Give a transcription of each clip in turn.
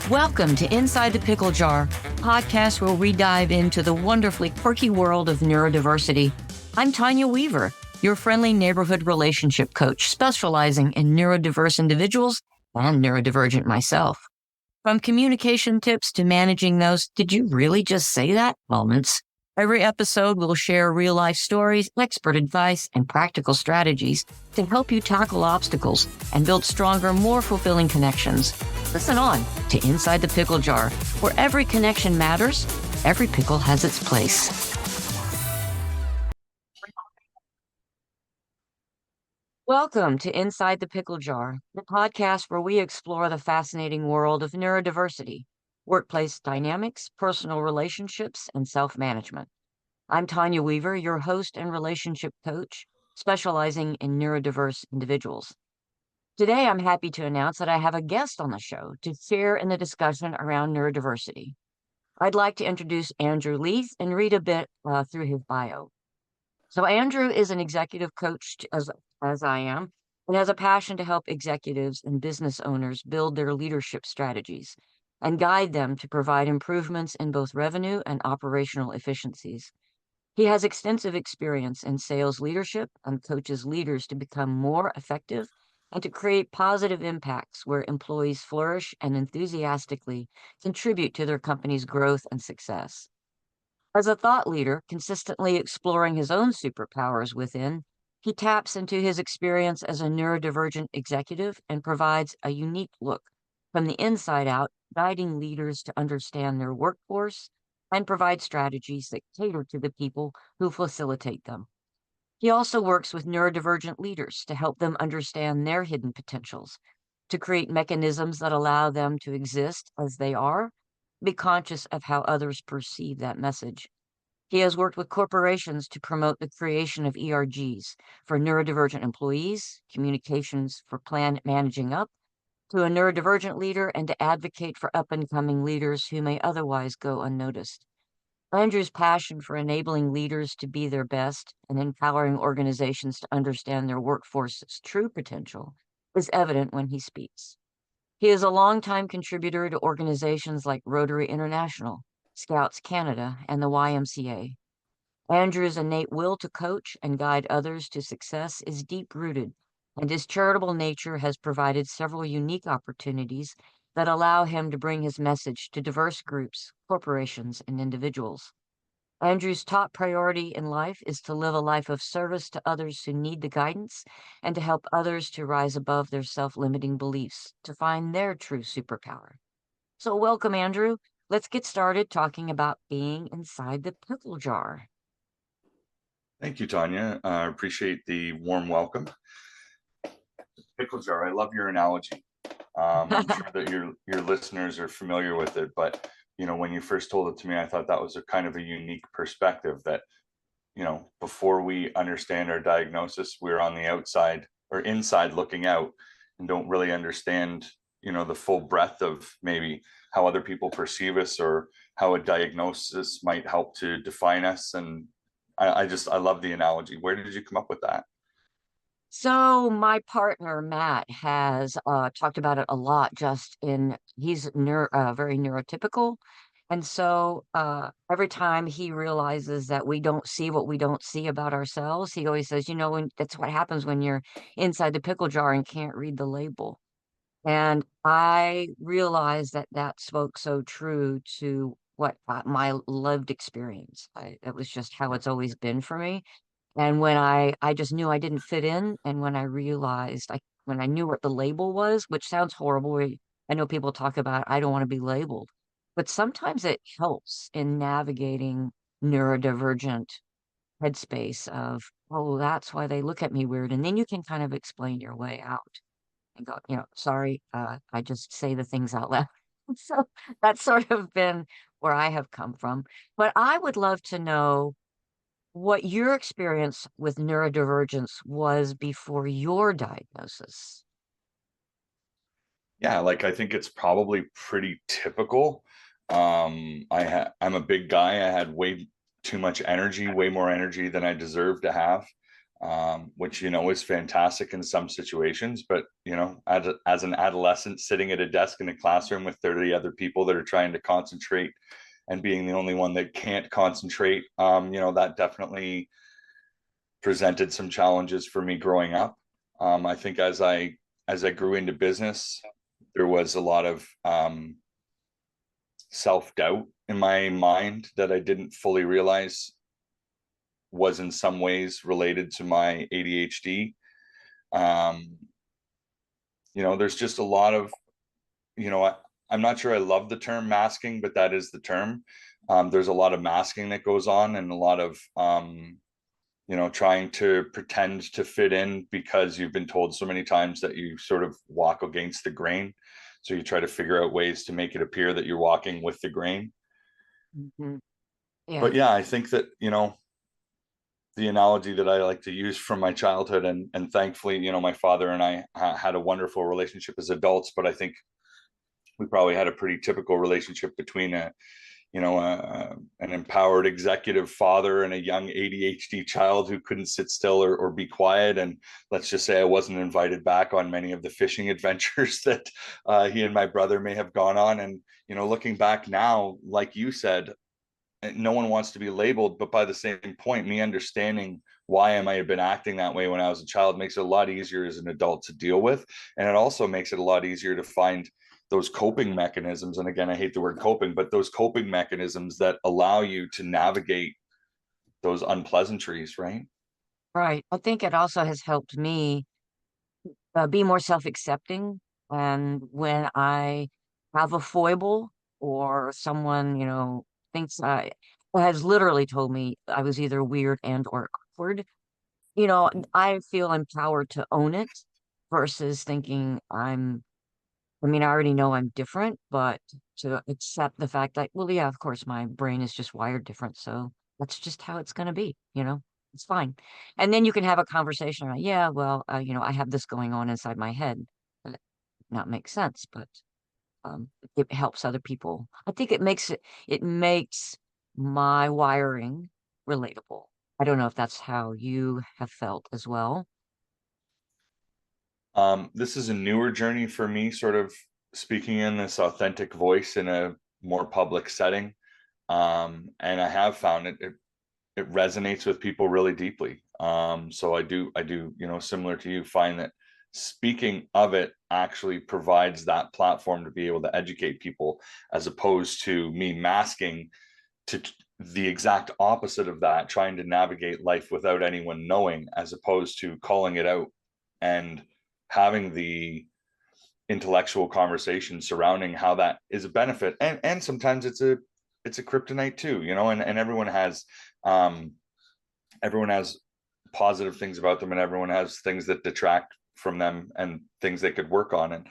Welcome to Inside the Pickle Jar, a podcast where we dive into the wonderfully quirky world of neurodiversity. I'm Tonya Weaver, your friendly neighborhood relationship coach specializing in neurodiverse individuals and neurodivergent myself. From communication tips to managing those "did you really just say that" moments, every episode will share real-life stories, expert advice, and practical strategies to help you tackle obstacles and build stronger, more fulfilling connections. Listen on to Inside the Pickle Jar, where every connection matters, every pickle has its place. Welcome to Inside the Pickle Jar, the podcast where we explore the fascinating world of neurodiversity, workplace dynamics, personal relationships, and self-management. I'm Tonya Weaver, your host and relationship coach, specializing in neurodiverse individuals. Today, I'm happy to announce that I have a guest on the show to share in the discussion around neurodiversity. I'd like to introduce Andrew Leith and read a bit through his bio. So Andrew is an executive coach, as I am, and has a passion to help executives and business owners build their leadership strategies and guide them to provide improvements in both revenue and operational efficiencies. He has extensive experience in sales leadership and coaches leaders to become more effective and to create positive impacts where employees flourish and enthusiastically contribute to their company's growth and success. As a thought leader, consistently exploring his own superpowers within, he taps into his experience as a neurodivergent executive and provides a unique look from the inside out, guiding leaders to understand their workforce and provide strategies that cater to the people who facilitate them. He also works with neurodivergent leaders to help them understand their hidden potentials, to create mechanisms that allow them to exist as they are, be conscious of how others perceive that message. He has worked with corporations to promote the creation of ERGs for neurodivergent employees, communications for plan managing up, to a neurodivergent leader, and to advocate for up-and-coming leaders who may otherwise go unnoticed. Andrew's passion for enabling leaders to be their best and empowering organizations to understand their workforce's true potential is evident when he speaks. He is a longtime contributor to organizations like Rotary International, Scouts Canada, and the YMCA. Andrew's innate will to coach and guide others to success is deep-rooted, and his charitable nature has provided several unique opportunities that allow him to bring his message to diverse groups, corporations, and individuals. Andrew's top priority in life is to live a life of service to others who need the guidance and to help others to rise above their self-limiting beliefs to find their true superpower. So welcome, Andrew. Let's get started talking about being inside the pickle jar. Thank you, Tonya. I appreciate the warm welcome. Pickle jar, I love your analogy. I'm sure that your listeners are familiar with it, but when you first told it to me, I thought that was a kind of a unique perspective that, before we understand our diagnosis, we're on the outside or inside looking out and don't really understand, the full breadth of maybe how other people perceive us or how a diagnosis might help to define us. And I love the analogy. Where did you come up with that? So my partner, Matt, has talked about it a lot. He's very neurotypical. And so every time he realizes that we don't see what we don't see about ourselves, he always says, that's what happens when you're inside the pickle jar and can't read the label. And I realized that spoke so true to what my lived experience. It was just how it's always been for me. And when I just knew I didn't fit in, and when I realized, when I knew what the label was, which sounds horrible, I know people talk about, I don't want to be labeled, but sometimes it helps in navigating neurodivergent headspace of, oh, that's why they look at me weird. And then you can kind of explain your way out and go, sorry, I just say the things out loud. So that's sort of been where I have come from. But I would love to know what your experience with neurodivergence was before your diagnosis. Yeah, I think it's probably pretty typical. I'm a big guy. I had way too much energy, way more energy than I deserved to have. which, is fantastic in some situations. But, as an adolescent sitting at a desk in a classroom with 30 other people that are trying to concentrate and being the only one that can't concentrate, that definitely presented some challenges for me growing up. I think as I grew into business, there was a lot of self-doubt in my mind that I didn't fully realize was in some ways related to my ADHD. There's just a lot of, I'm not sure I love the term masking, but that is the term. There's a lot of masking that goes on, and a lot of, trying to pretend to fit in because you've been told so many times that you sort of walk against the grain. So you try to figure out ways to make it appear that you're walking with the grain. Mm-hmm. Yeah. But yeah, I think that, the analogy that I like to use from my childhood, and thankfully, my father and I had a wonderful relationship as adults, but I think we probably had a pretty typical relationship between an empowered executive father and a young ADHD child who couldn't sit still or be quiet. And let's just say I wasn't invited back on many of the fishing adventures that he and my brother may have gone on. And, looking back now, like you said, no one wants to be labeled, but by the same point, me understanding why I might have been acting that way when I was a child makes it a lot easier as an adult to deal with. And it also makes it a lot easier to find those coping mechanisms. And again, I hate the word coping, but those coping mechanisms that allow you to navigate those unpleasantries, right? Right. I think it also has helped me be more self-accepting. And when I have a foible or someone, thinks has literally told me I was either weird and or awkward, I feel empowered to own it versus thinking I mean, I already know I'm different, but to accept the fact that, well, yeah, of course, my brain is just wired different. So that's just how it's going to be, it's fine. And then you can have a conversation around, yeah, well, I have this going on inside my head. That not make sense, but it helps other people. I think it makes my wiring relatable. I don't know if that's how you have felt as well. This is a newer journey for me, sort of speaking in this authentic voice in a more public setting. And I have found it resonates with people really deeply. So I do, similar to you, find that speaking of it actually provides that platform to be able to educate people, as opposed to me masking to the exact opposite of that, trying to navigate life without anyone knowing, as opposed to calling it out and having the intellectual conversation surrounding how that is a benefit. And sometimes it's a kryptonite too, and um everyone has positive things about them, and everyone has things that detract from them and things they could work on. And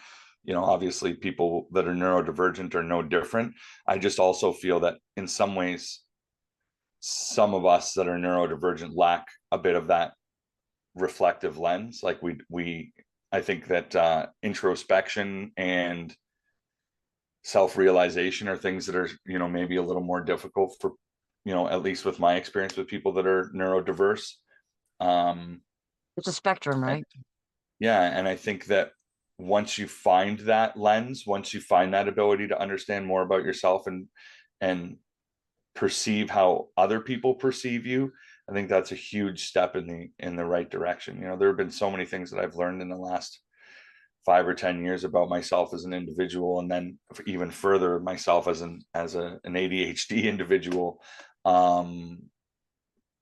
obviously people that are neurodivergent are no different. I just also feel that in some ways some of us that are neurodivergent lack a bit of that reflective lens. Like we I think that introspection and self-realization are things that are, maybe a little more difficult for, at least with my experience with people that are neurodiverse. um It's a spectrum, and, right? yeah, and I think that once you find that lens, once you find that ability to understand more about yourself and perceive how other people perceive you, I think that's a huge step in the right direction. There have been so many things that I've learned in the last 5 or 10 years about myself as an individual, and then even further myself as an ADHD individual, um,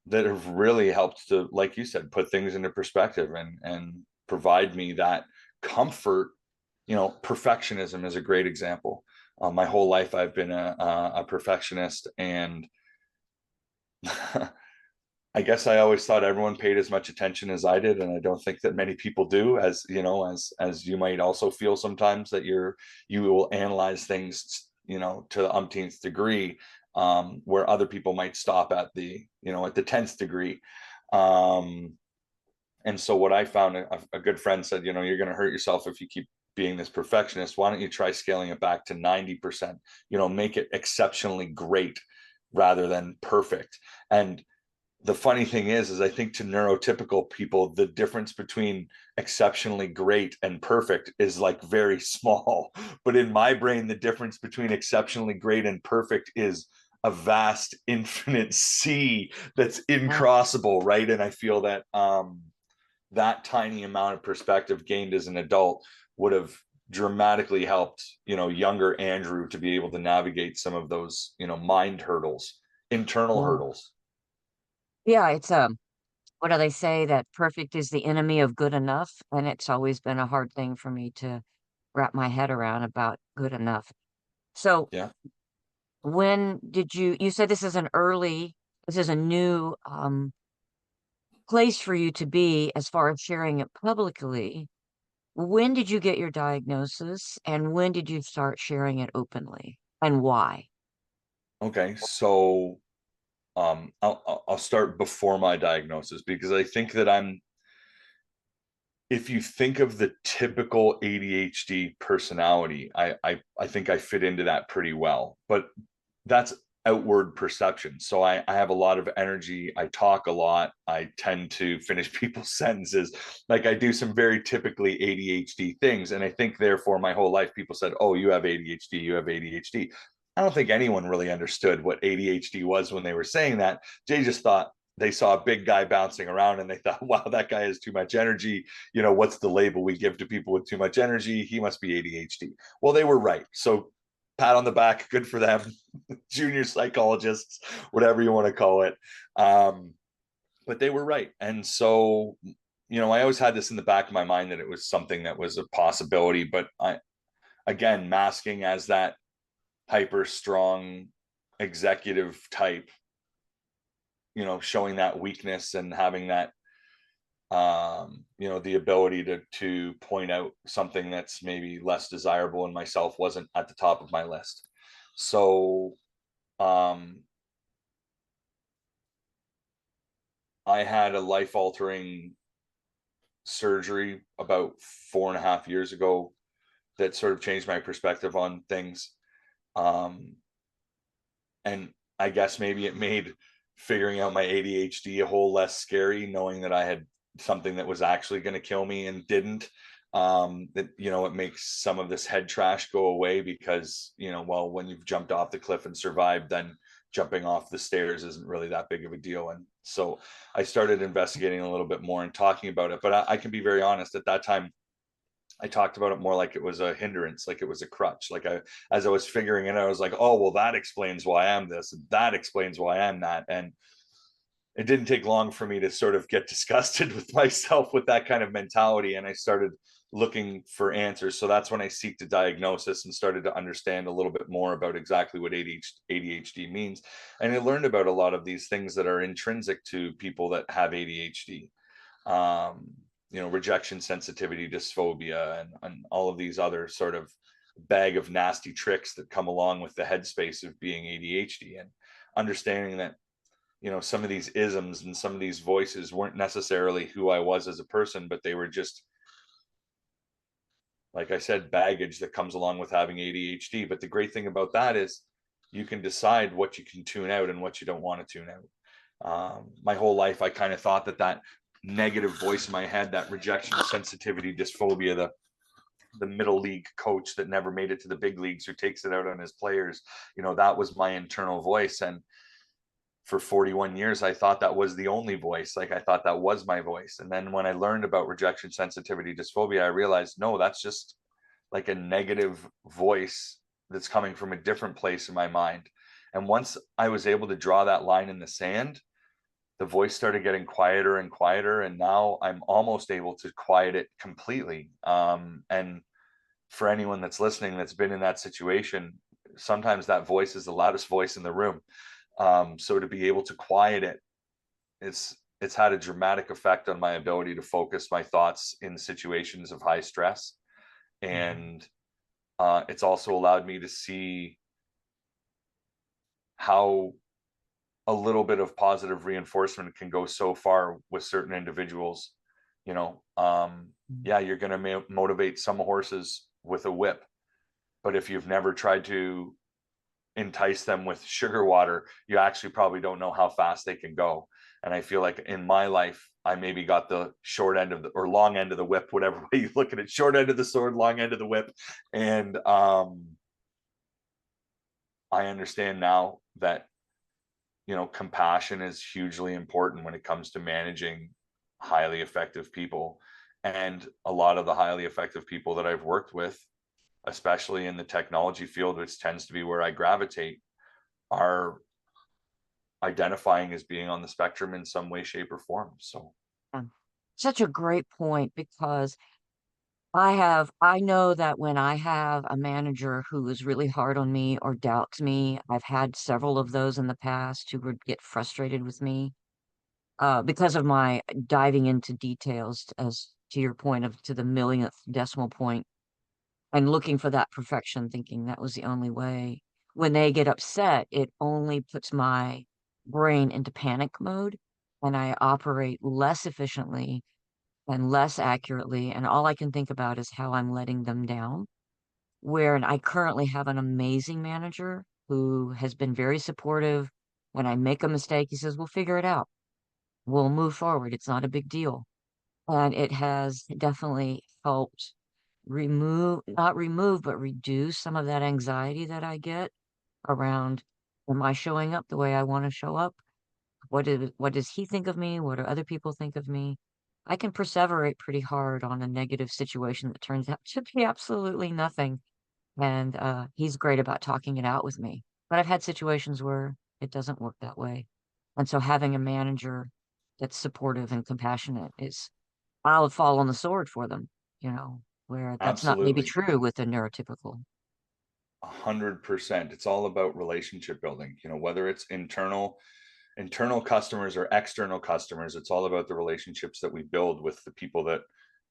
that have really helped to, like you said, put things into perspective and provide me that comfort. Perfectionism is a great example. My whole life I've been a perfectionist, and I guess I always thought everyone paid as much attention as I did, and I don't think that many people do. As as you might also feel sometimes that you will analyze things, to the umpteenth degree, where other people might stop at the at the 10th degree. And so what I found, a good friend said, you're going to hurt yourself if you keep being this perfectionist. Why don't you try scaling it back to 90%? Make it exceptionally great rather than perfect. And the funny thing is I think to neurotypical people, the difference between exceptionally great and perfect is like very small. But in my brain, the difference between exceptionally great and perfect is a vast infinite sea that's Yeah. incrossable, right? And I feel that that tiny amount of perspective gained as an adult would have dramatically helped, younger Andrew to be able to navigate some of those, mind hurdles, internal Yeah. hurdles. Yeah, it's what do they say, that perfect is the enemy of good enough? And it's always been a hard thing for me to wrap my head around about good enough. So Yeah. when did you said this is a new place for you to be as far as sharing it publicly. When did you get your diagnosis and when did you start sharing it openly and why? Okay. So I'll start before my diagnosis because I think that if you think of the typical ADHD personality, I think I fit into that pretty well. But that's outward perception. So I have a lot of energy. I talk a lot. I tend to finish people's sentences. Like I do some very typically ADHD things. And I think therefore my whole life people said, oh, you have ADHD, you have ADHD. I don't think anyone really understood what ADHD was when they were saying that. They just thought they saw a big guy bouncing around and they thought, wow, that guy has too much energy. What's the label we give to people with too much energy? He must be ADHD. Well, they were right. So pat on the back, good for them. Junior psychologists, whatever you want to call it. But they were right. And so, I always had this in the back of my mind that it was something that was a possibility, but again, masking as that hyper strong executive type, showing that weakness and having that, the ability to point out something that's maybe less desirable in myself wasn't at the top of my list. So, um, I had a life altering surgery about 4.5 years ago that sort of changed my perspective on things. Um, and I guess maybe it made figuring out my ADHD a whole less scary, knowing that I had something that was actually going to kill me and didn't. That, it makes some of this head trash go away because, well, when you've jumped off the cliff and survived, then jumping off the stairs isn't really that big of a deal. And so I started investigating a little bit more and talking about it. But I can be very honest, at that time, I talked about it more like it was a hindrance, like it was a crutch. As I was figuring it out, I was like, oh, well, that explains why I'm this, and that explains why I'm that. And it didn't take long for me to sort of get disgusted with myself with that kind of mentality. And I started looking for answers. So that's when I seeked a diagnosis and started to understand a little bit more about exactly what ADHD means. And I learned about a lot of these things that are intrinsic to people that have ADHD. Um, rejection sensitivity dysphoria and all of these other sort of bag of nasty tricks that come along with the headspace of being ADHD, and understanding that some of these isms and some of these voices weren't necessarily who I was as a person, but they were just, like I said, baggage that comes along with having ADHD. But the great thing about that is you can decide what you can tune out and what you don't want to tune out. My whole life I kind of thought that negative voice in my head, that rejection sensitivity dysphoria, the middle league coach that never made it to the big leagues, who takes it out on his players, that was my internal voice. And for 41 years, I thought that was the only voice. Like I thought that was my voice. And then when I learned about rejection sensitivity dysphoria, I realized, no, that's just like a negative voice that's coming from a different place in my mind. And once I was able to draw that line in the sand, the voice started getting quieter and quieter. And now I'm almost able to quiet it completely. And for anyone that's listening that's been in that situation, sometimes that voice is the loudest voice in the room. So to be able to quiet it, it's had a dramatic effect on my ability to focus my thoughts in situations of high stress. And it's also allowed me to see how a little bit of positive reinforcement can go so far with certain individuals. Yeah, you're going to motivate some horses with a whip, but if you've never tried to entice them with sugar water, you actually probably don't know how fast they can go. And I feel like in my life, I maybe got the short end of the, or long end of the whip, whatever way you look at it, short end of the sword, long end of the whip. And I understand now that, compassion is hugely important when it comes to managing highly effective people. And a lot of the highly effective people that I've worked with, especially in the technology field, which tends to be where I gravitate, are identifying as being on the spectrum in some way, shape, or form. So, Such a great point, because I know that when I have a manager who is really hard on me or doubts me, I've had several of those in the past who would get frustrated with me, because of my diving into details, as to your point, of to the millionth decimal point, and looking for that perfection, thinking that was the only way. When they get upset, it only puts my brain into panic mode, and I operate less efficiently and less accurately, and all I can think about is how I'm letting them down. Where and I currently have an amazing manager who has been very supportive. When I make a mistake, he says, "We'll figure it out. We'll move forward. It's not a big deal." And it has definitely helped not remove, but reduce some of that anxiety that I get around, am I showing up the way I want to show up? What does he think of me? What do other people think of me? I can perseverate pretty hard on a negative situation that turns out to be absolutely nothing. And he's great about talking it out with me. But I've had situations where it doesn't work that way. And so having a manager that's supportive and compassionate is, I'll fall on the sword for them, where that's not maybe absolutely. true with the neurotypical. 100%. It's all about relationship building, whether it's internal customers or external customers. It's all about the relationships that we build with the people that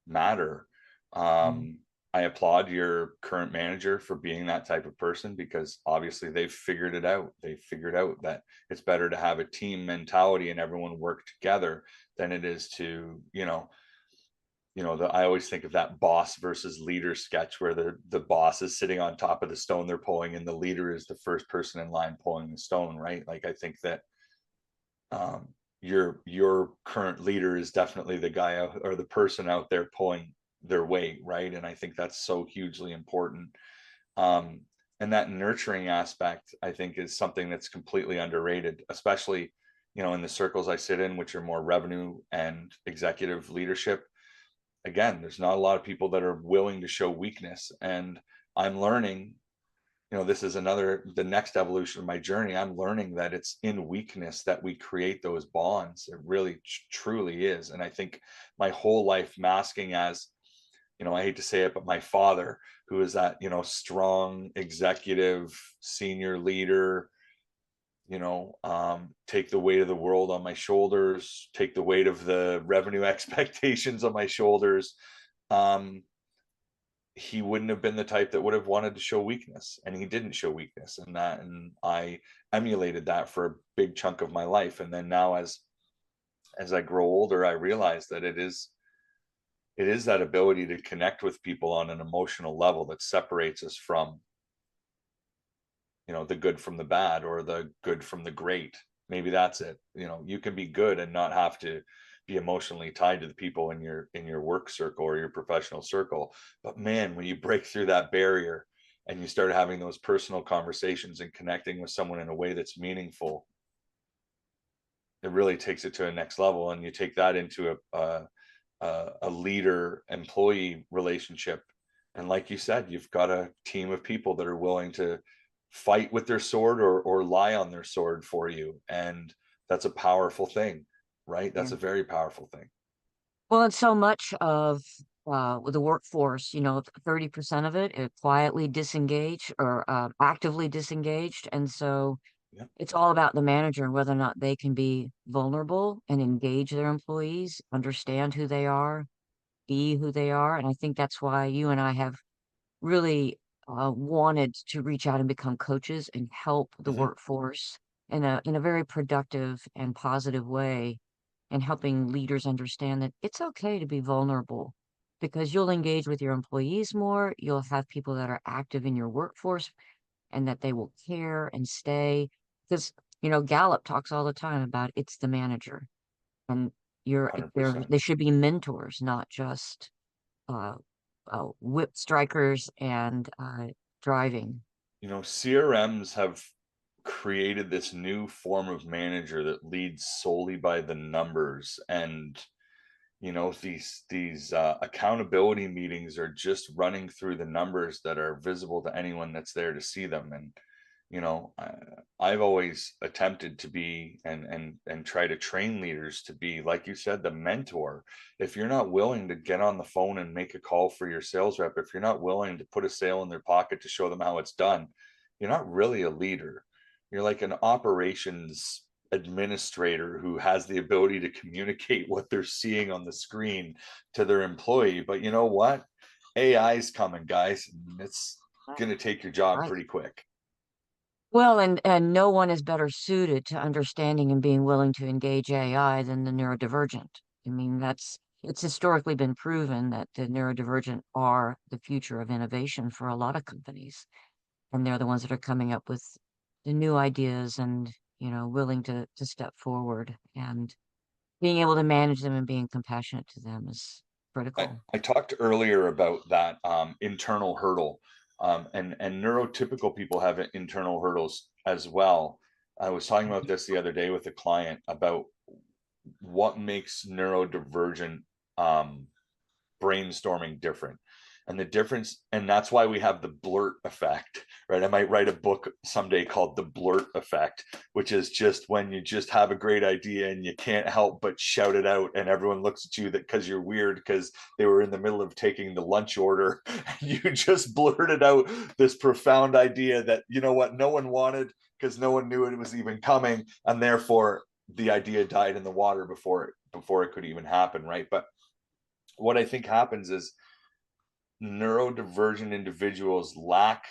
matter. Mm. I applaud your current manager for being that type of person, because obviously they've figured it out. They figured out that it's better to have a team mentality and everyone work together than it is to, I always think of that boss versus leader sketch where the boss is sitting on top of the stone they're pulling, and the leader is the first person in line pulling the stone, right? Like, I think that um, your current leader is definitely the guy out, or the person out there pulling their weight, right? And I think that's so hugely important. Um, and that nurturing aspect, I think, is something that's completely underrated, especially in the circles I sit in, which are more revenue and executive leadership. Again, there's not a lot of people that are willing to show weakness, and I'm learning, this is the next evolution of my journey. I'm learning that it's in weakness that we create those bonds. It really truly is. And I think my whole life masking as, I hate to say it, but my father, who is that, strong executive senior leader, take the weight of the world on my shoulders, take the weight of the revenue expectations on my shoulders. He wouldn't have been the type that would have wanted to show weakness, and he didn't show weakness in that. And I emulated that for a big chunk of my life. And then now, as I grow older, I realize that it is that ability to connect with people on an emotional level that separates us from, the good from the bad, or the good from the great. Maybe that's it. You can be good and not have to be emotionally tied to the people in your work circle or your professional circle. But man, when you break through that barrier and you start having those personal conversations and connecting with someone in a way that's meaningful, it really takes it to a next level. And you take that into a leader employee relationship, and like you said, you've got a team of people that are willing to fight with their sword, or lie on their sword for you. And that's a powerful thing, right? Yeah. That's a very powerful thing. Well, and so much of the workforce, 30% of it is quietly disengaged or actively disengaged. And so Yeah. it's all about the manager and whether or not they can be vulnerable and engage their employees, understand who they are, be who they are. And I think that's why you and I have really wanted to reach out and become coaches and help the Mm-hmm. workforce in a very productive and positive way, and helping leaders understand that it's okay to be vulnerable, because you'll engage with your employees more, you'll have people that are active in your workforce, and that they will care and stay. Because, Gallup talks all the time about it's the manager, and they 100%. should be mentors, not just uh, whip strikers and driving. CRMs have created this new form of manager that leads solely by the numbers, and these accountability meetings are just running through the numbers that are visible to anyone that's there to see them. And I've always attempted to be and try to train leaders to be, like you said, the mentor. If you're not willing to get on the phone and make a call for your sales rep, if you're not willing to put a sale in their pocket to show them how it's done, you're not really a leader. You're like an operations administrator who has the ability to communicate what they're seeing on the screen to their employee. But you know what? AI is coming, guys. It's going to take your job Right. pretty quick. Well, and no one is better suited to understanding and being willing to engage AI than the neurodivergent. I mean, it's historically been proven that the neurodivergent are the future of innovation for a lot of companies, and they're the ones that are coming up with the new ideas and, willing to step forward, and being able to manage them and being compassionate to them is I, critical. I talked earlier about that internal hurdle, and neurotypical people have internal hurdles as well. I was talking about this the other day with a client about what makes neurodivergent um, brainstorming different. And the difference, and that's why we have the blurt effect, right? I might write a book someday called The Blurt Effect, which is just when you just have a great idea and you can't help but shout it out, and everyone looks at you that because you're weird because they were in the middle of taking the lunch order. You just blurted out this profound idea that, no one wanted, because no one knew it was even coming, and therefore the idea died in the water before it could even happen, right? But what I think happens is neurodivergent individuals lack,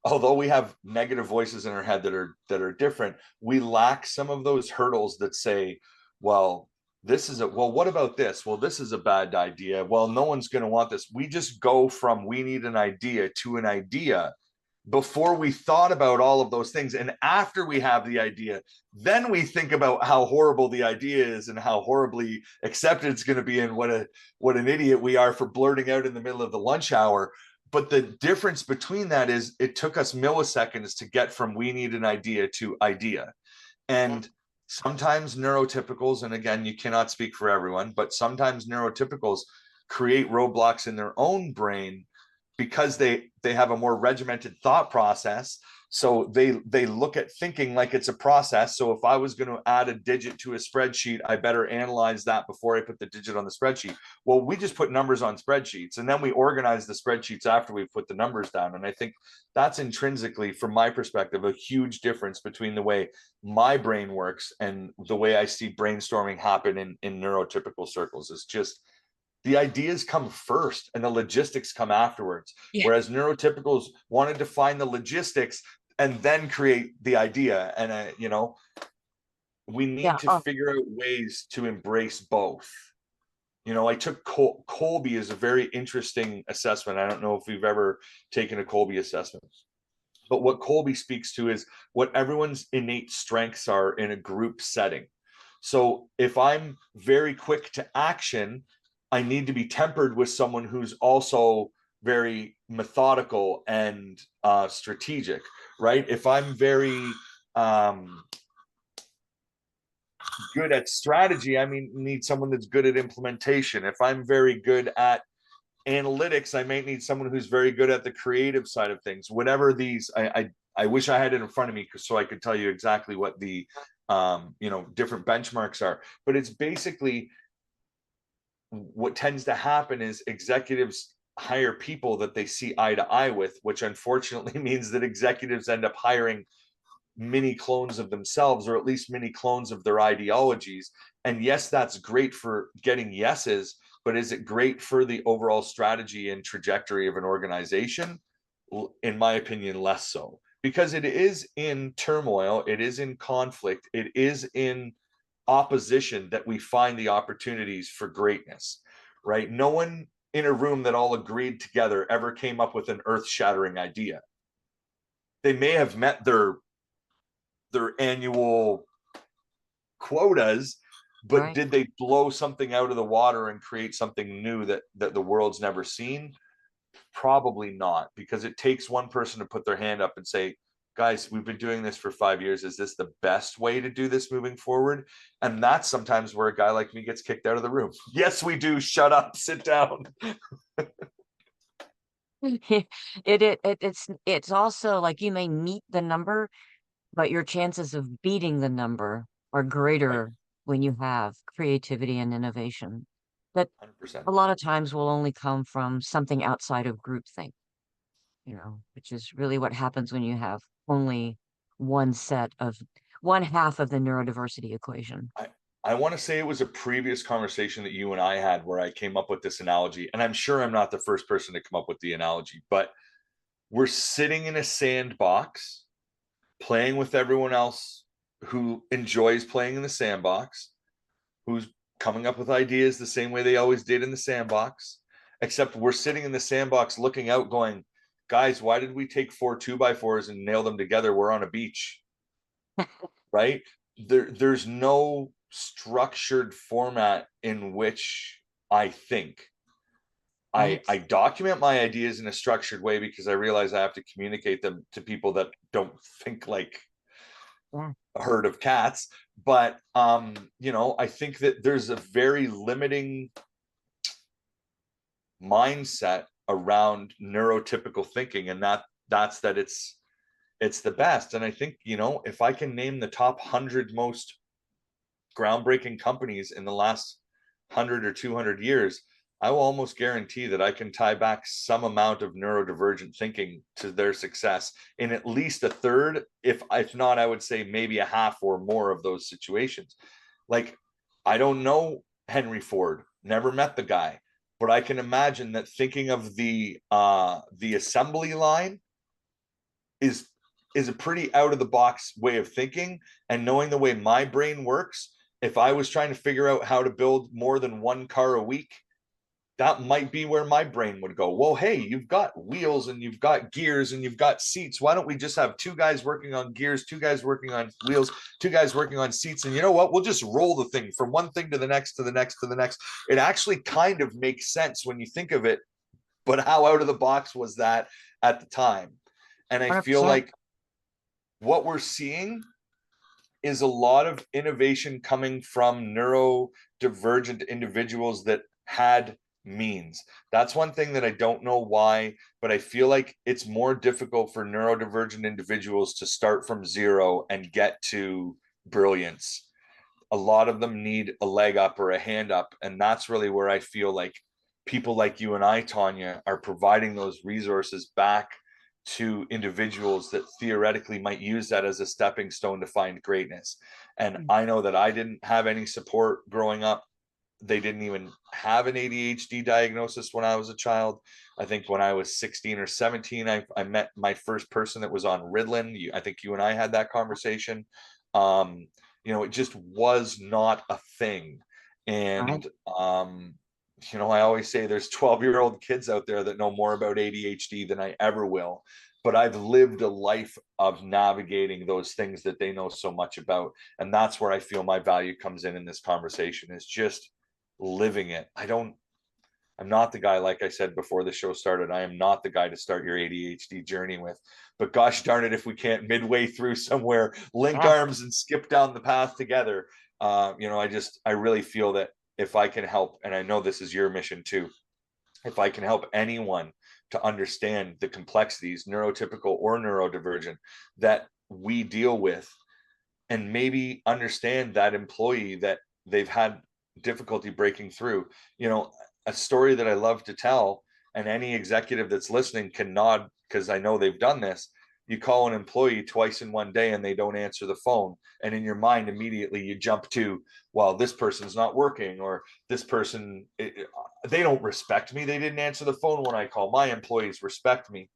although we have negative voices in our head that are different, we lack some of those hurdles that say, well, what about this? Well, this is a bad idea. Well, no one's going to want this. We just go from we need an idea to an idea before we thought about all of those things. And after we have the idea, then we think about how horrible the idea is and how horribly accepted it's going to be, and what an idiot we are for blurting out in the middle of the lunch hour. But the difference between that is it took us milliseconds to get from we need an idea to idea. And sometimes neurotypicals, and again, you cannot speak for everyone, but sometimes neurotypicals create roadblocks in their own brain because they have a more regimented thought process. So they look at thinking like it's a process. So if I was going to add a digit to a spreadsheet, I better analyze that before I put the digit on the spreadsheet. Well, we just put numbers on spreadsheets, and then we organize the spreadsheets after we've put the numbers down. And I think that's intrinsically, from my perspective, a huge difference between the way my brain works and the way I see brainstorming happen in neurotypical circles. Is just the ideas come first and the logistics come afterwards. Yeah. Whereas neurotypicals want to define the logistics and then create the idea. And, we Yeah. need to Oh, figure out ways to embrace both. I took Colby as a very interesting assessment. I don't know if we've ever taken a Colby assessment, but what Colby speaks to is what everyone's innate strengths are in a group setting. So if I'm very quick to action, I need to be tempered with someone who's also very methodical and strategic, right? If I'm very good at strategy, I need someone that's good at implementation. If I'm very good at analytics, I may need someone who's very good at the creative side of things. Whatever these, I wish I had it in front of me so I could tell you exactly what the different benchmarks are. But it's basically what tends to happen is executives hire people that they see eye to eye with, which unfortunately means that executives end up hiring mini clones of themselves, or at least mini clones of their ideologies. And yes, that's great for getting yeses, but is it great for the overall strategy and trajectory of an organization? In my opinion, less so, because it is in turmoil, it is in conflict, it is in opposition that we find the opportunities for greatness, right? No one in a room that all agreed together ever came up with an earth-shattering idea. they may have met their annual quotas, but Right. did they blow something out of the water and create something new that the world's never seen? Probably not, because it takes one person to put their hand up and say, guys, we've been doing this for 5 years. Is this the best way to do this moving forward? And that's sometimes where a guy like me gets kicked out of the room. Yes, we do. Shut up, sit down. It's also like you may meet the number, but your chances of beating the number are Right. greater when you have creativity and innovation. That 100%. a lot of times will only come from something outside of groupthink, which is really what happens when you have only one set of one half of the neurodiversity equation. I want to say it was a previous conversation that you and I had where I came up with this analogy. And I'm sure I'm not the first person to come up with the analogy, but we're sitting in a sandbox playing with everyone else who enjoys playing in the sandbox, who's coming up with ideas the same way they always did in the sandbox, except we're sitting in the sandbox looking out going, guys, why did we take 4 2x4s and nail them together? We're on a beach, right? There's no structured format in which I think. Right? I document my ideas in a structured way because I realize I have to communicate them to people that don't think like Yeah. a herd of cats. But I think that there's a very limiting mindset around neurotypical thinking, and that's that it's the best. And I think, if I can name the top 100 most groundbreaking companies in the last 100 or 200 years, I will almost guarantee that I can tie back some amount of neurodivergent thinking to their success in at least a third. If not, I would say maybe a half or more of those situations. Like, I don't know Henry Ford, never met the guy, but I can imagine that thinking of the assembly line is is a pretty out of the box way of thinking. And knowing the way my brain works, if I was trying to figure out how to build more than one car a week, that might be where my brain would go. Well, hey, you've got wheels and you've got gears and you've got seats. Why don't we just have 2 guys working on gears, 2 guys working on wheels, 2 guys working on seats? And you know what? We'll just roll the thing from one thing to the next, to the next, to the next. It actually kind of makes sense when you think of it. But how out of the box was that at the time? And I feel 100%. like what we're seeing is a lot of innovation coming from neurodivergent individuals that had means. That's one thing that I don't know why, but I feel like it's more difficult for neurodivergent individuals to start from zero and get to brilliance. A lot of them need a leg up or a hand up. And that's really where I feel like people like you and I, Tonya, are providing those resources back to individuals that theoretically might use that as a stepping stone to find greatness. And I know that I didn't have any support growing up. They didn't even have an ADHD diagnosis when I was a child. I think when I was 16 or 17, I met my first person that was on Ritalin. I think you and I had that conversation. Um, it just was not a thing. Right? And, I always say there's 12-year-old kids out there that know more about ADHD than I ever will. But I've lived a life of navigating those things that they know so much about. And that's where I feel my value comes in this conversation, is just living it. I'm not the guy, like I said before the show started, I am not the guy to start your ADHD journey with. But gosh darn it, if we can't midway through somewhere link Yeah. arms and skip down the path together. I really feel that if I can help, and I know this is your mission too, if I can help anyone to understand the complexities, neurotypical or neurodivergent, that we deal with, and maybe understand that employee that they've had difficulty breaking through. A story that I love to tell, and any executive that's listening can nod because I know they've done this. You call an employee twice in one day and they don't answer the phone. And in your mind, immediately you jump to, well, this person's not working, or this person, they don't respect me. They didn't answer the phone when I call. My employees respect me.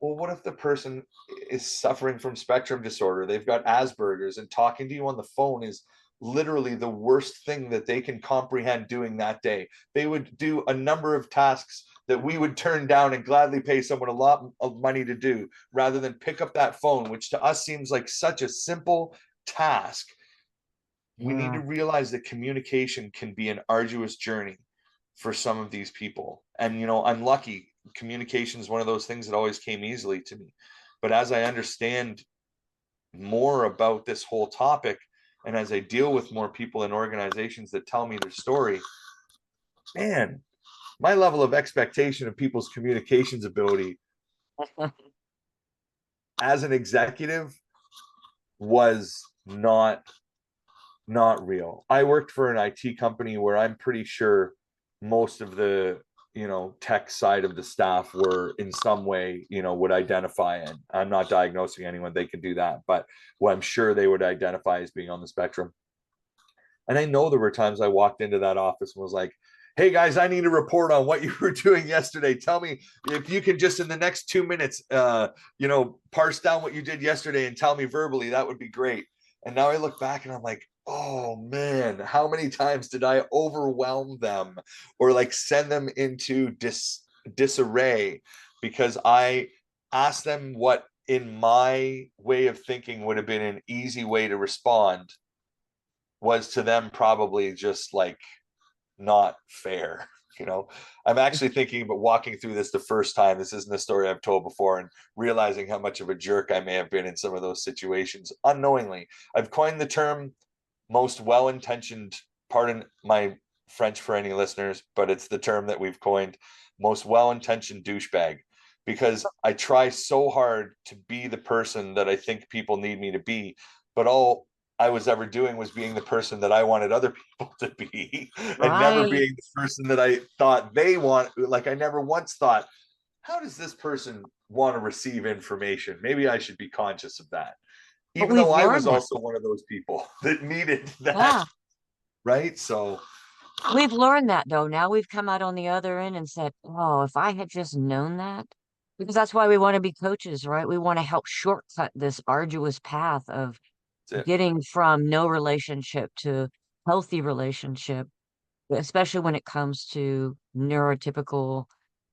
Well, what if the person is suffering from spectrum disorder? They've got Asperger's, and talking to you on the phone is literally the worst thing that they can comprehend doing that day. They would do a number of tasks that we would turn down and gladly pay someone a lot of money to do, rather than pick up that phone, which to us seems like such a simple task. We need Yeah. to realize that communication can be an arduous journey for some of these people. And, I'm lucky. Communication is one of those things that always came easily to me. But as I understand more about this whole topic, and as I deal with more people in organizations that tell me their story, man, my level of expectation of people's communications ability as an executive was not real. I worked for an IT company where I'm pretty sure most of the tech side of the staff were in some way would identify, and I'm not diagnosing anyone, they can do that, but what I'm sure they would identify as being on the spectrum. And I know there were times I walked into that office and was like, hey guys, I need a report on what you were doing yesterday. Tell me if you can just in the next 2 minutes parse down what you did yesterday and tell me verbally, that would be great. And now I look back and I'm like, oh man, how many times did I overwhelm them or like send them into disarray because I asked them what in my way of thinking would have been an easy way to respond, was to them probably just like not fair. I'm actually thinking about walking through this the first time. This isn't a story I've told before, and realizing how much of a jerk I may have been in some of those situations unknowingly. I've coined the term most well-intentioned, pardon my French for any listeners, but it's the term that we've coined, most well-intentioned douchebag, because I try so hard to be the person that I think people need me to be, but all I was ever doing was being the person that I wanted other people to be, and never Right. being the person that I thought they want. Like, I never once thought, how does this person want to receive information? Maybe I should be conscious of that. But Even we've though I was learned that. also one of those people that needed that, Yeah. right? So, We've learned that though. Now we've come out on the other end and said, oh, if I had just known that, because that's why we want to be coaches, right? We want to help shortcut this arduous path of that's it. getting from no relationship to healthy relationship, especially when it comes to neurotypical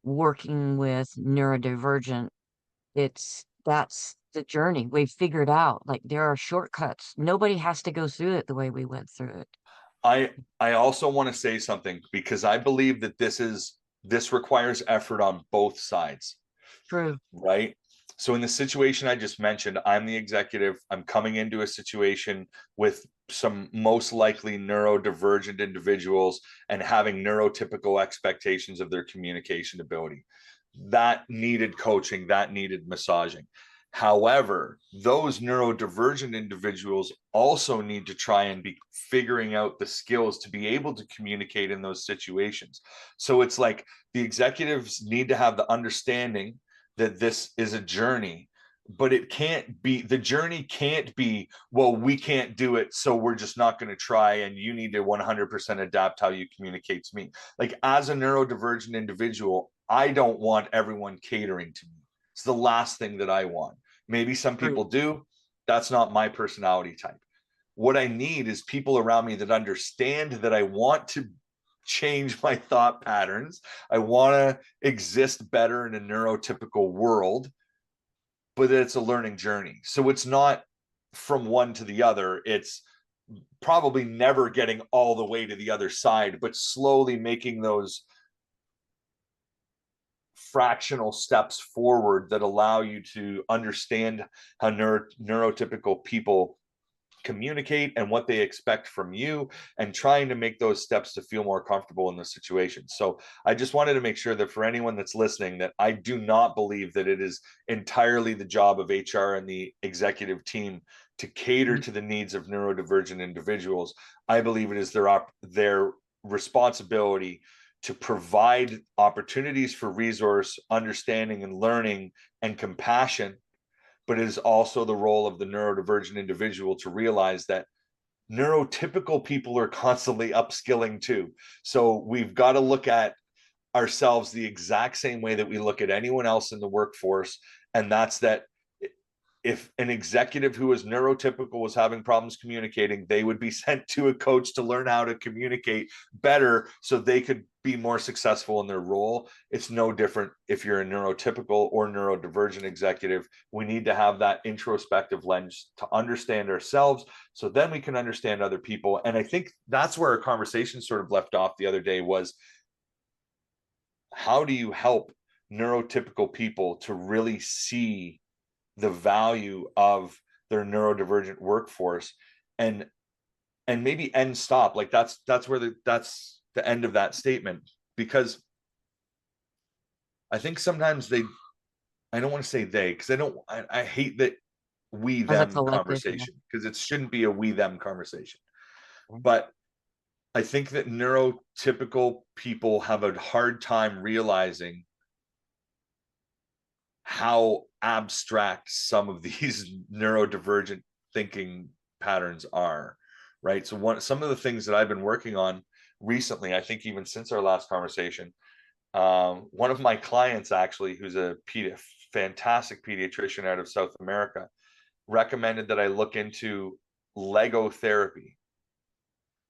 working with neurodivergent. That's the journey we've figured out. Like there are shortcuts. Nobody has to go through it the way we went through it. I also want to say something, because I believe that this requires effort on both sides. True. Right? So in the situation I just mentioned, I'm the executive. I'm coming into a situation with some most likely neurodivergent individuals and having neurotypical expectations of their communication ability. That needed coaching, that needed massaging. However, those neurodivergent individuals also need to try and be figuring out the skills to be able to communicate in those situations. So it's like the executives need to have the understanding that this is a journey, but the journey can't be, well, we can't do it, so we're just not going to try, and you need to 100% adapt how you communicate to me. Like, as a neurodivergent individual, I don't want everyone catering to me. It's the last thing that I want. Maybe some True. people do. That's not my personality type. What I need is people around me that understand that I want to change my thought patterns. I want to exist better in a neurotypical world, but it's a learning journey. So it's not from one to the other. It's probably never getting all the way to the other side, but slowly making those fractional steps forward that allow you to understand how neurotypical people communicate and what they expect from you, and trying to make those steps to feel more comfortable in the situation. So I just wanted to make sure that for anyone that's listening, that I do not believe that it is entirely the job of HR and the executive team to cater to the needs of neurodivergent individuals. I believe it is their responsibility to provide opportunities for resource, understanding, and learning and compassion, but it is also the role of the neurodivergent individual to realize that neurotypical people are constantly upskilling too. So we've got to look at ourselves the exact same way that we look at anyone else in the workforce. And that's that if an executive who is neurotypical was having problems communicating, they would be sent to a coach to learn how to communicate better so they could be more successful in their role. It's no different if you're a neurotypical or neurodivergent executive. We need to have that introspective lens to understand ourselves, so then we can understand other people. And I think that's where our conversation sort of left off the other day, was how do you help neurotypical people to really see the value of their neurodivergent workforce, and maybe end stop, like that's where that's the end of that statement. Because I think sometimes I don't want to say they, because I hate that we As a them collective, yeah. conversation, because it shouldn't be a we them conversation. But I think that neurotypical people have a hard time realizing how abstract some of these neurodivergent thinking patterns are, right? So some of the things that I've been working on recently, I think even since our last conversation, one of my clients actually, who's a fantastic pediatrician out of South America, recommended that I look into Lego therapy,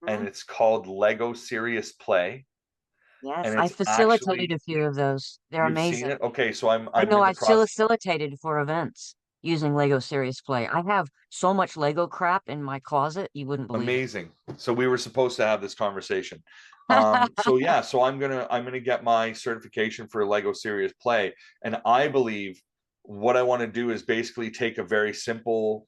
and Mhm. it's called Lego Serious Play. Yes, And I it's facilitated actually, a few of those. They're you've seen amazing. it? Okay, so I'm I I'm know in the I've process. facilitated for events using Lego Serious Play. I have so much Lego crap in my closet, you wouldn't believe it. Amazing. So we were supposed to have this conversation. So yeah, so I'm gonna get my certification for Lego Serious Play, and I believe what I want to do is basically take a very simple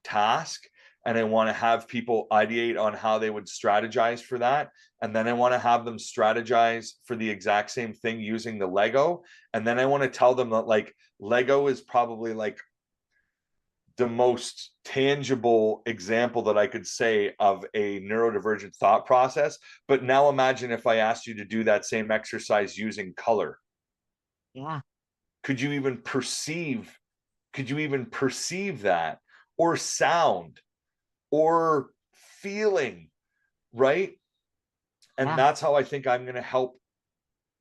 task, and I want to have people ideate on how they would strategize for that, and then I want to have them strategize for the exact same thing using the Lego, and then I want to tell them that, like, Lego is probably like the most tangible example that I could say of a neurodivergent thought process. But now imagine if I asked you to do that same exercise using color. Yeah, Could you even perceive? Could you even perceive that? Or sound, or feeling, right? And yeah, that's how I think I'm going to help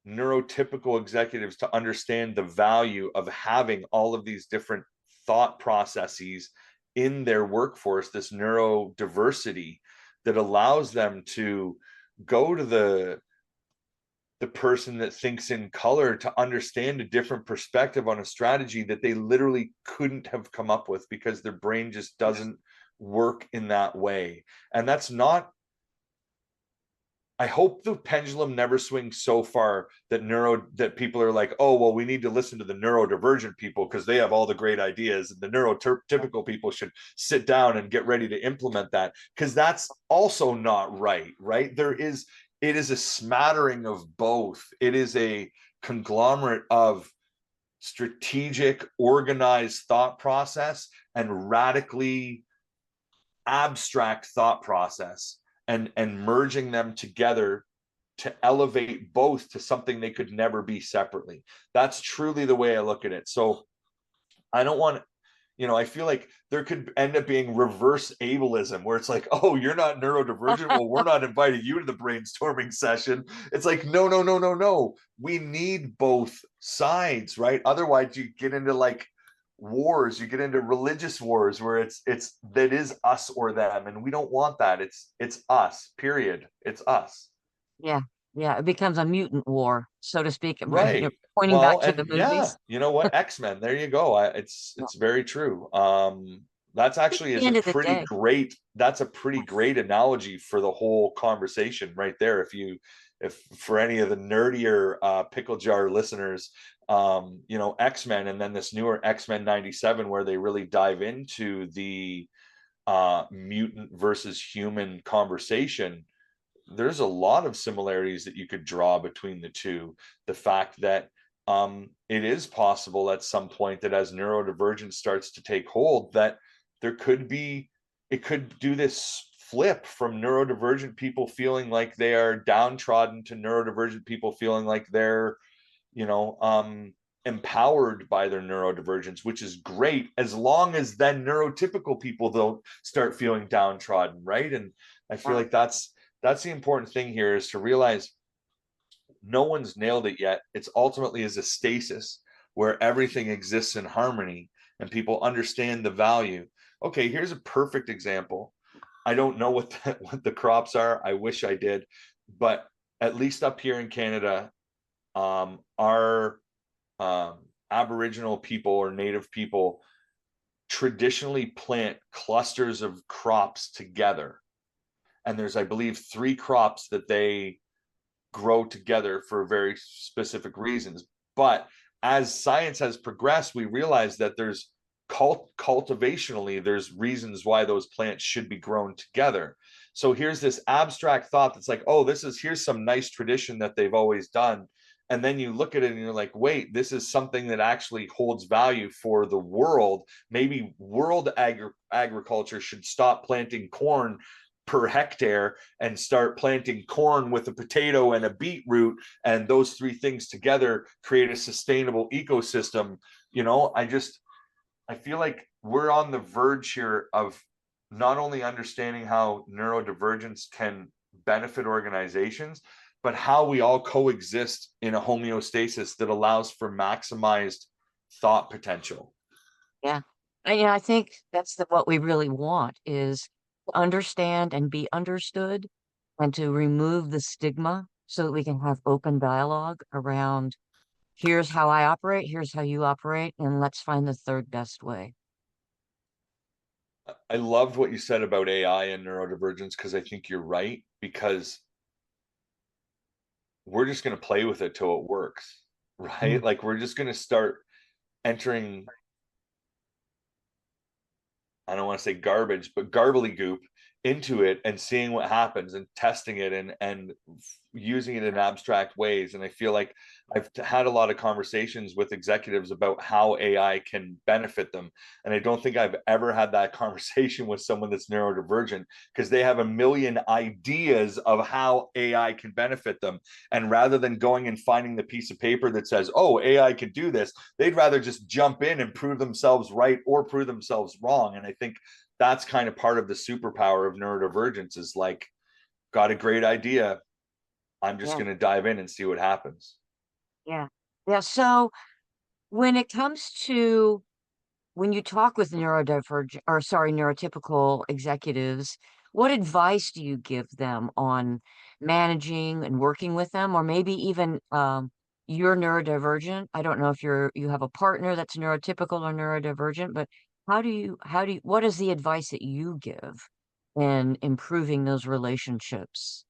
neurotypical executives to understand the value of having all of these different thought processes in their workforce, this neurodiversity that allows them to go to the person that thinks in color to understand a different perspective on a strategy that they literally couldn't have come up with because their brain just doesn't work in that way. And that's not, I hope the pendulum never swings so far that people are like, oh, well, we need to listen to the neurodivergent people because they have all the great ideas, and the neurotypical people should sit down and get ready to implement that, because that's also not right, right? It is a smattering of both. It is a conglomerate of strategic, organized thought process and radically abstract thought process, and merging them together to elevate both to something they could never be separately. That's truly the way I look at it. So I don't want, I feel like there could end up being reverse ableism, where it's like, oh, you're not neurodivergent, well, we're not inviting you to the brainstorming session. It's like, no, no, no, no, no, we need both sides, right? Otherwise you get into like wars, you get into religious wars where it's that is us or them, and we don't want that. It's us, period. It's us. yeah, yeah. It becomes a mutant war, so to speak, Right. pointing back Well, to the and yeah, movies. you know what? X-Men, there you go. Well, It's very true. That's at actually the end of the day, that's a pretty great analogy for the whole conversation right there. If for any of the nerdier pickle jar listeners, X-Men, and then this newer X-Men 97, where they really dive into the mutant versus human conversation, there's a lot of similarities that you could draw between the two. The fact that it is possible at some point that as neurodivergence starts to take hold, that there could be, it could do this flip from neurodivergent people feeling like they are downtrodden to neurodivergent people feeling like they're, you know, empowered by their neurodivergence, which is great, as long as then neurotypical people don't start feeling downtrodden, right? And I feel yeah, like that's the important thing here, is to realize no one's nailed it yet. It's ultimately is a stasis where everything exists in harmony and people understand the value. Okay, here's a perfect example. I don't know what what the crops are. I wish I did, but at least up here in Canada, our Aboriginal people or Native people traditionally plant clusters of crops together. And there's, I believe, 3 crops that they grow together for very specific reasons. But as science has progressed, we realize that there's cultivationally, there's reasons why those plants should be grown together. So here's this abstract thought that's like, oh, here's some nice tradition that they've always done. And then you look at it and you're like, wait, this is something that actually holds value for the world. Maybe world agriculture should stop planting corn per hectare and start planting corn with a potato and a beetroot, and those 3 things together create a sustainable ecosystem. I feel like we're on the verge here of not only understanding how neurodivergence can benefit organizations, but how we all coexist in a homeostasis that allows for maximized thought potential. Yeah. I think that's what we really want is to understand and be understood and to remove the stigma so that we can have open dialogue around here's how I operate, here's how you operate, and let's find the third best way. I loved what you said about AI and neurodivergence, because I think you're right, because we're just going to play with it till it works, right? Mm. Like we're just going to start entering, I don't want to say garbage, but garbly goop into it and seeing what happens and testing it and using it in abstract ways. And I feel like I've had a lot of conversations with executives about how AI can benefit them. And I don't think I've ever had that conversation with someone that's neurodivergent, because they have a million ideas of how AI can benefit them. And rather than going and finding the piece of paper that says, oh, AI can do this, they'd rather just jump in and prove themselves right or prove themselves wrong. And I think that's kind of part of the superpower of neurodivergence, is like, got a great idea, I'm just Yeah, going to dive in and see what happens. yeah, yeah. So when it comes to when you talk with neurodivergent or sorry, neurotypical executives, what advice do you give them on managing and working with them, or maybe even you're neurodivergent? I don't know if you have a partner that's neurotypical or neurodivergent, but what is the advice that you give in improving those relationships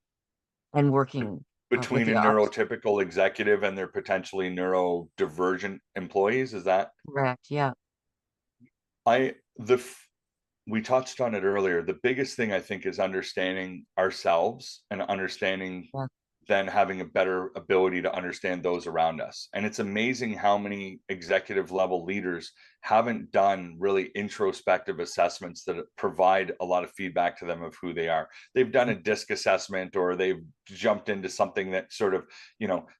and working with Between a the opposite? neurotypical executive and their potentially neurodivergent employees, is that? Correct. Yeah. I the We touched on it earlier. The biggest thing I think is understanding ourselves and understanding, Yeah. then having a better ability to understand those around us. And it's amazing how many executive level leaders haven't done really introspective assessments that provide a lot of feedback to them of who they are. They've done a DISC assessment, or they've jumped into something that sort of,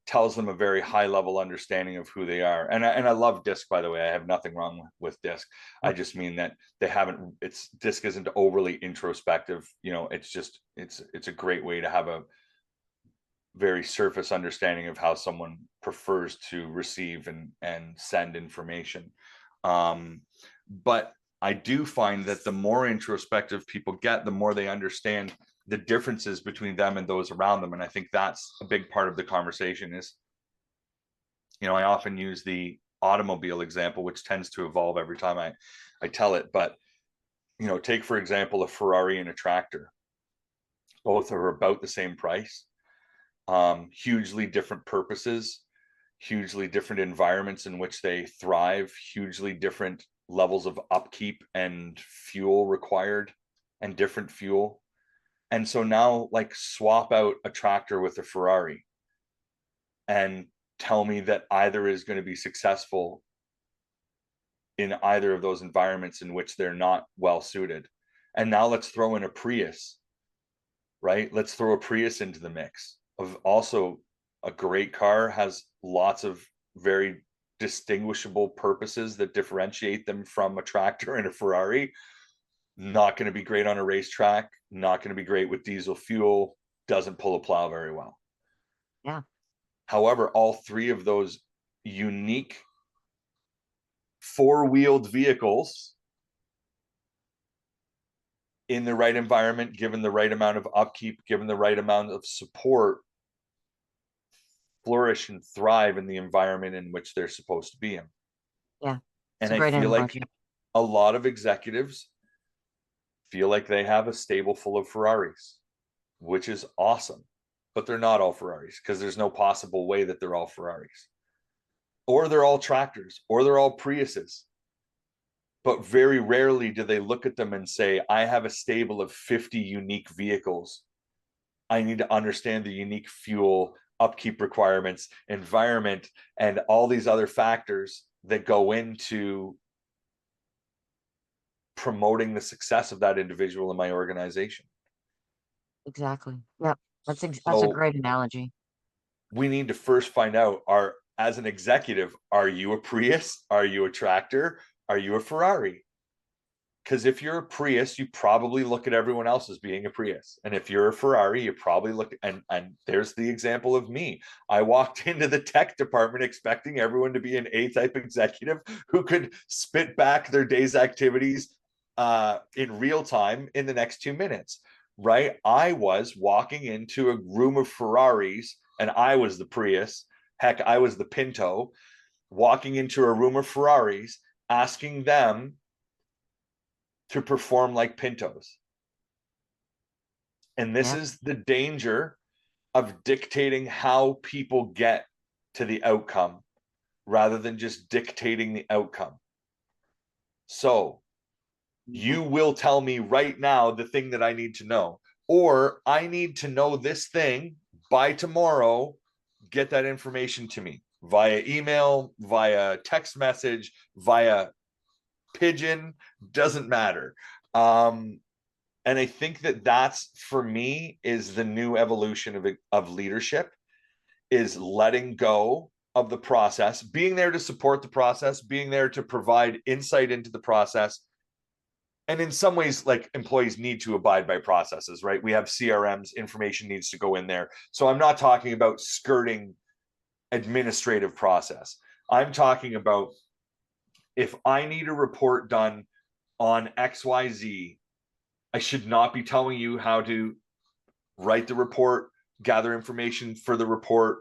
tells them a very high level understanding of who they are. And I love DISC, by the way. I have nothing wrong with DISC. I just mean that they haven't, DISC isn't overly introspective. It's a great way to have a very surface understanding of how someone prefers to receive and send information. But I do find that the more introspective people get, the more they understand the differences between them and those around them. And I think that's a big part of the conversation is, I often use the automobile example, which tends to evolve every time I tell it. But, take, for example, a Ferrari and a tractor. Both are about the same price. Hugely different purposes, hugely different environments in which they thrive, hugely different levels of upkeep and fuel required, and different fuel. And so now, like, swap out a tractor with a Ferrari and tell me that either is going to be successful in either of those environments in which they're not well suited. And now let's throw in a Prius, right? Let's throw a Prius into the mix of also a great car, has lots of very distinguishable purposes that differentiate them from a tractor and a Ferrari. Not going to be great on a racetrack, not going to be great with diesel fuel, doesn't pull a plow very well. Yeah. However, all 3 of those unique 4-wheeled vehicles in the right environment, given the right amount of upkeep, given the right amount of support, flourish and thrive in the environment in which they're supposed to be in. Yeah, it's And a I great feel like analogy. a lot of executives feel like they have a stable full of Ferraris, which is awesome, but they're not all Ferraris, because there's no possible way that they're all Ferraris, or they're all tractors, or they're all Priuses. But very rarely do they look at them and say, I have a stable of 50 unique vehicles. I need to understand the unique fuel upkeep requirements, environment, and all these other factors that go into promoting the success of that individual in my organization. Exactly. Yep. That's a So great analogy. we need to first find out, as an executive, are you a Prius? Are you a tractor? Are you a Ferrari? Because if you're a Prius, you probably look at everyone else as being a Prius. And if you're a Ferrari, you probably look, and there's the example of me. I walked into the tech department expecting everyone to be an A-type executive who could spit back their day's activities in real time in the next 2 minutes, right? I was walking into a room of Ferraris and I was the Prius. Heck, I was the Pinto, walking into a room of Ferraris, asking them to perform like Pintos. And this Yep. is the danger of dictating how people get to the outcome rather than just dictating the outcome. So you will tell me right now the thing that I need to know, or I need to know this thing by tomorrow. Get that information to me via email, via text message, via pigeon, doesn't matter. And I think that that's, for me, is the new evolution of leadership, is letting go of the process, being there to support the process, being there to provide insight into the process. And in some ways, like, employees need to abide by processes, right? We have CRMs, information needs to go in there. So I'm not talking about skirting administrative process. I'm talking about, if I need a report done on XYZ, I should not be telling you how to write the report, gather information for the report,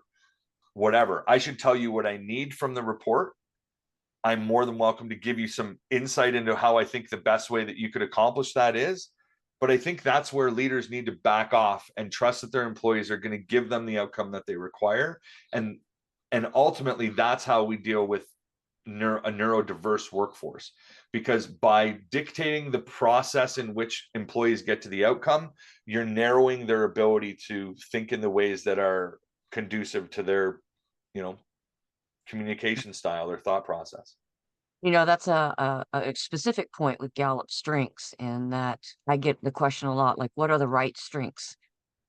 whatever. I should tell you what I need from the report. I'm more than welcome to give you some insight into how I think the best way that you could accomplish that is. But I think that's where leaders need to back off and trust that their employees are going to give them the outcome that they require. And ultimately, that's how we deal with a neurodiverse workforce, because by dictating the process in which employees get to the outcome, you're narrowing their ability to think in the ways that are conducive to their, communication style, their thought process. That's a specific point with Gallup strengths, and that I get the question a lot, like, what are the right strengths?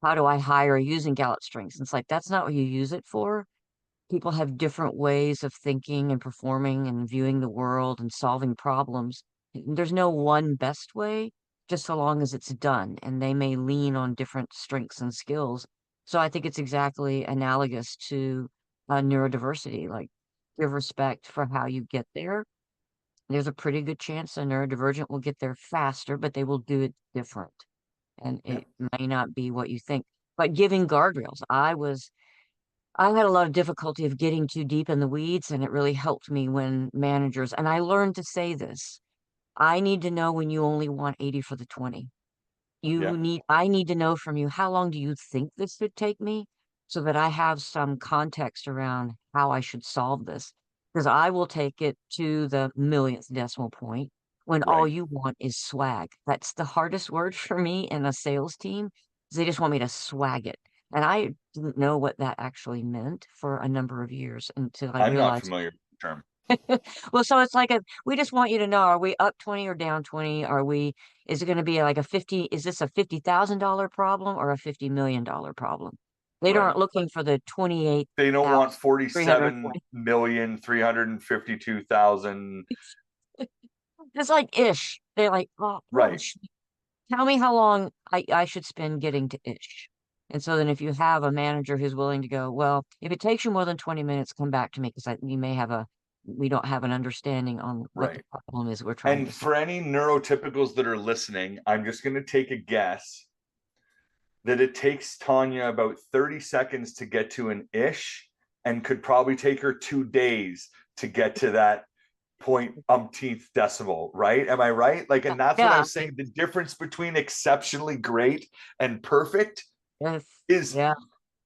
How do I hire using Gallup strengths? And it's like, that's not what you use it for. People have different ways of thinking and performing and viewing the world and solving problems. There's no one best way, just so long as it's done, and they may lean on different strengths and skills. So I think it's exactly analogous to neurodiversity. Like, give respect for how you get there. There's a pretty good chance a neurodivergent will get there faster, but they will do it different. And Yeah. it may not be what you think. But giving guardrails, I had a lot of difficulty of getting too deep in the weeds, and it really helped me when managers, and I learned to say this, I need to know when you only want 80 for the 20. Yeah. I need to know from you, how long do you think this should take me, so that I have some context around how I should solve this. Because I will take it to the millionth decimal point when all Right. you want is swag. That's the hardest word for me in a sales team, is they just want me to swag it. And I didn't know what that actually meant for a number of years until I I'm not realized. familiar with the term. Well, so it's like we just want you to know, are we up 20 or down 20? Is it going to be like is this a $50,000 problem or a $50 million problem? They Right. aren't looking for the They don't want 28,320. 47,352,000. It's like ish. They're like, oh, Right. tell me how long I should spend getting to ish. And so then if you have a manager who's willing to go, well, if it takes you more than 20 minutes, come back to me, because we don't have an understanding on what the Right. problem is we're trying And to solve. for any neurotypicals that are listening, I'm just going to take a guess that it takes Tonya about 30 seconds to get to an ish, and could probably take her 2 days to get to that point umpteenth decimal, right? Am I right? Like, and that's what I Yeah. was saying. The difference between exceptionally great and perfect Yes. is Yeah.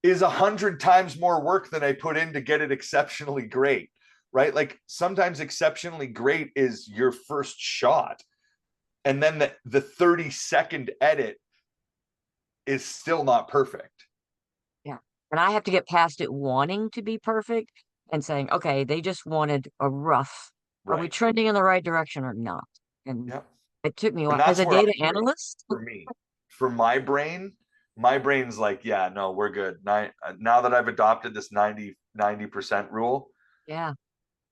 100 times more work than I put in to get it exceptionally great, right? Like sometimes exceptionally great is your first shot, and then the 30-second edit is still not perfect. Yeah. And I have to get past it wanting to be perfect and saying, okay, they just wanted a rough. Are we Right. trending in the right direction or not? And Yep. it took me a And while as that's a where I data break analyst. for me. For my brain's like, yeah, no, we're good. Now that I've adopted this 90% rule. Yeah.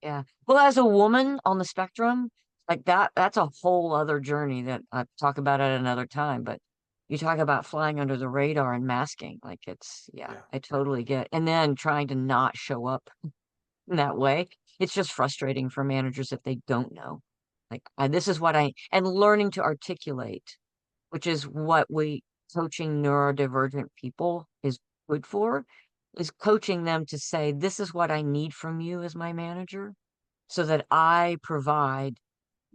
Yeah. Well, as a woman on the spectrum, like that's a whole other journey that I talk about at another time. But you talk about flying under the radar and masking, like yeah, Yeah. I totally get. And then trying to not show up in that way. It's just frustrating for managers if they don't know. Like, this is what and learning to articulate, which is what we coaching neurodivergent people is good for, is coaching them to say, this is what I need from you as my manager so that I provide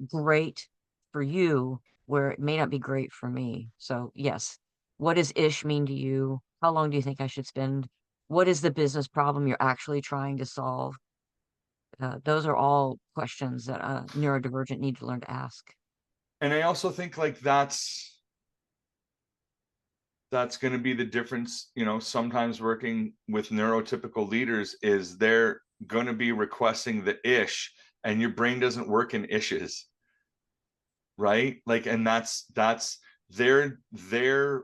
great for you where it may not be great for me. So, yes, what does ish mean to you? How long do you think I should spend? What is the business problem you're actually trying to solve? Those are all questions that neurodivergent need to learn to ask. And I also think like that's going to be the difference, sometimes working with neurotypical leaders is they're going to be requesting the ish, and your brain doesn't work in ishes, right? Like, and that's their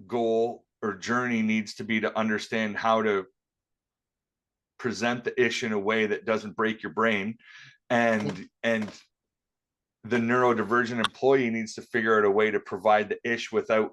goal or journey needs to be to understand how to present the ish in a way that doesn't break your brain, Yeah. and the neurodivergent employee needs to figure out a way to provide the ish without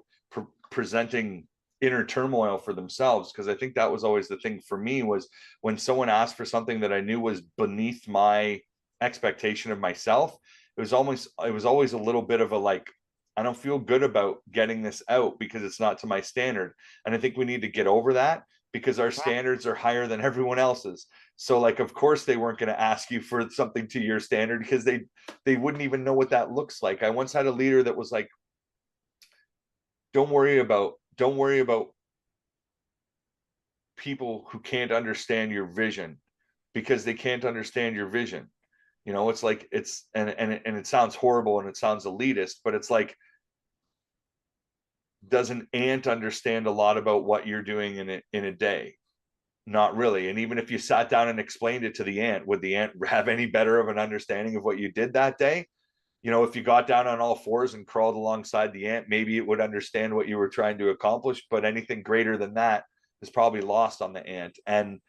presenting inner turmoil for themselves. Because I think that was always the thing for me, was when someone asked for something that I knew was beneath my expectation of myself, it was always a little bit of a like, I don't feel good about getting this out because it's not to my standard. And I think we need to get over that, because our standards are higher than everyone else's. So like, of course they weren't going to ask you for something to your standard, because they wouldn't even know what that looks like. I once had a leader that was like, don't worry about people who can't understand your vision, because they can't understand your vision. It's like, and it sounds horrible and it sounds elitist, but it's like, does an ant understand a lot about what you're doing in a day? Not really. And even if you sat down and explained it to the ant, would the ant have any better of an understanding of what you did that day? If you got down on all fours and crawled alongside the ant, maybe it would understand what you were trying to accomplish, but anything greater than that is probably lost on the ant. And,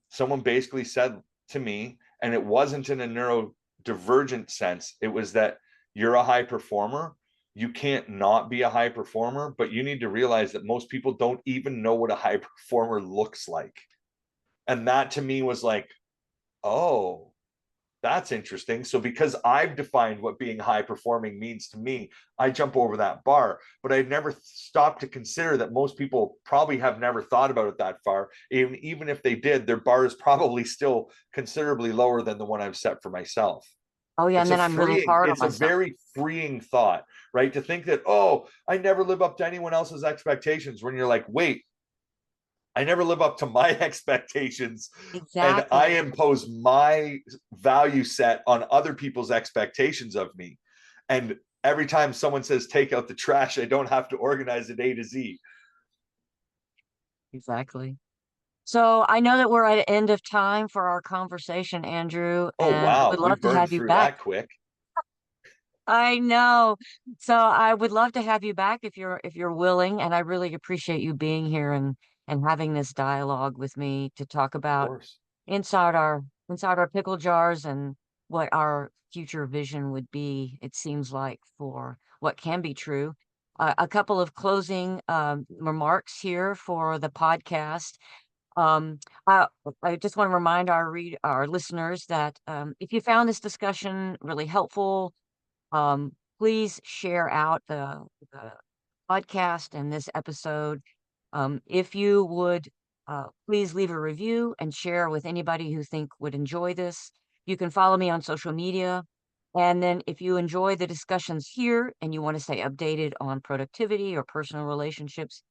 someone basically said to me, and it wasn't in a neurodivergent sense, it was that you're a high performer. You can't not be a high performer, but you need to realize that most people don't even know what a high performer looks like. And that to me was like, oh, that's interesting. So because I've defined what being high performing means to me, I jump over that bar. But I've never stopped to consider that most people probably have never thought about it that far. Even if they did, their bar is probably still considerably lower than the one I've set for myself. Oh, yeah. And then I'm really hard on It's a myself. very freeing thought, right? To think that, oh, I never live up to anyone else's expectations, when you're like, wait, I never live up to my expectations, and I Exactly. impose my value set on other people's expectations of me. And every time someone says take out the trash, I don't have to organize it A to Z. Exactly. So I know that we're at the end of time for our conversation, Andrew, Oh and I wow, would we love to burned have you through back. that quick. I know. So I would love to have you back if you're willing, and I really appreciate you being here and having this dialogue with me to talk Of about course. inside our pickle jars and what our future vision would be, it seems like, for what can be true. A couple of closing remarks here for the podcast. Um, I, I just want to remind our listeners that if you found this discussion really helpful, please share out the podcast and this episode. If you would Please leave a review and share with anybody who think would enjoy this. You can follow me on social media. And then if you enjoy the discussions here and you want to stay updated on productivity or personal relationships,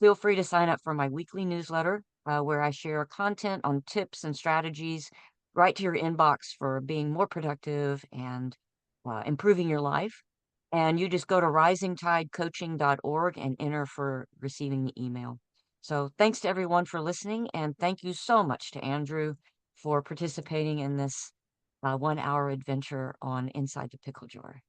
feel free to sign up for my weekly newsletter, where I share content on tips and strategies right to your inbox for being more productive and improving your life. And you just go to risingtidecoaching.org and enter for receiving the email. So thanks to everyone for listening. And thank you so much to Andrew for participating in this 1 hour adventure on Inside the Pickle Jar.